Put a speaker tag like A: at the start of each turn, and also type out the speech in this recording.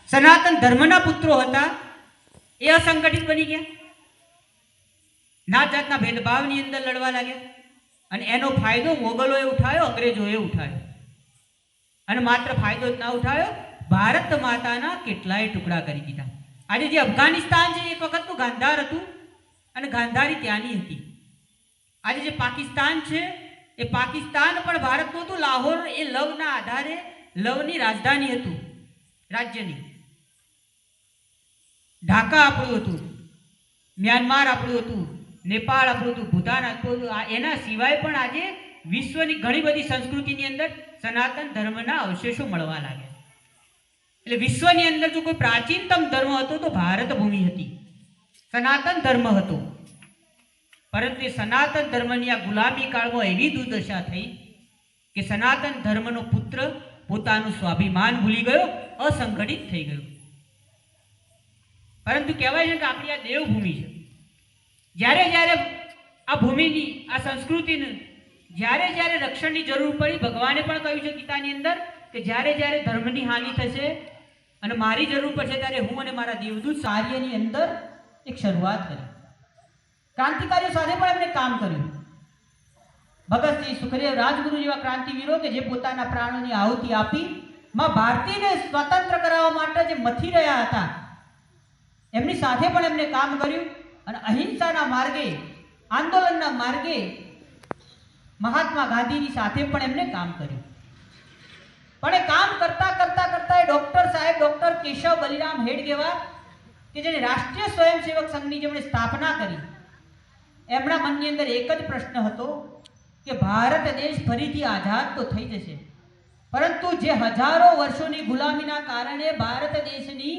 A: સનાતન ધર્મના પુત્રો હતા એ અસંગઠિત બની ગયા, નાત જાતના ભેદભાવની અંદર લડવા લાગ્યા અને એનો ફાયદો મોગલોએ ઉઠાવ્યો, અંગ્રેજોએ ઉઠાવ્યો. અને માત્ર ફાયદો જ ના ઉઠાવ્યો, ભારત માતાના કેટલાય ટુકડા કરી દીધા. આજે જે અફઘાનિસ્તાન છે એક વખતનું ગાંધાર હતું અને ગાંધારી ત્યાંની હતી. આજે જે પાકિસ્તાન છે એ પાકિસ્તાન પણ ભારતનું હતું. લાહોર એ લવના આધારે લવની રાજધાની હતું, રાજ્યની. ઢાકા આપણું હતું, મ્યાનમાર આપણું હતું, નેપાળ આપણું હતું, ભૂતાન આપણું હતું. એના સિવાય પણ આજે વિશ્વની ઘણી બધી સંસ્કૃતિની અંદર સનાતન ધર્મના અવશેષો મળવા લાગ્યા. એટલે વિશ્વની અંદર જો કોઈ પ્રાચીનતમ ધર્મ હતો તો ભારત ભૂમિ હતી, સનાતન ધર્મ હતો. પરંતુ એ સનાતન ધર્મની આ ગુલામી કાળમાં એવી દુર્દશા થઈ કે સનાતન ધર્મનો પુત્ર પોતાનું સ્વાભિમાન ભૂલી ગયો, અસંગઠિત થઈ ગયો. પરંતુ કહેવાય છે કે આપણી આ દેવભૂમિ છે. જ્યારે જ્યારે આ ભૂમિની, આ સંસ્કૃતિને જ્યારે જ્યારે રક્ષણની જરૂર પડી, ભગવાને પણ કહ્યું છે ગીતાની અંદર કે જ્યારે જ્યારે ધર્મની હાનિ થશે અને મારી જરૂર પડશે ત્યારે હું અને મારા દેવદૂત કાર્યની અંદર એક શરૂઆત કરી. ક્રાંતિકારીઓ સાથે પણ એમણે કામ કર્યું. ભગતસિંહ, સુખદેવ, રાજગુરુ જેવા ક્રાંતિવીરો કે જે પોતાના પ્રાણોની આહુતિ આપી માં ભારતીને સ્વતંત્ર કરાવવા માટે જે મથી રહ્યા હતા, એમની સાથે પણ એમણે કામ કર્યું. અને અહિંસાના માર્ગે, આંદોલનના માર્ગે મહાત્મા ગાંધીની સાથે પણ એમણે કામ કર્યું. પણ એ કામ કરતા કરતા કરતા ડોક્ટર સાહેબ, ડોક્ટર કેશવ બલિરામ હેડગેવાર કે જેને રાષ્ટ્રીય સ્વયંસેવક સંઘની જેમણે સ્થાપના કરી, એમના મનની અંદર એક જ પ્રશ્ન હતો કે ભારત દેશ ફરીથી આઝાદ તો થઈ જશે, પરંતુ જે હજારો વર્ષોની ગુલામીના કારણે ભારત દેશની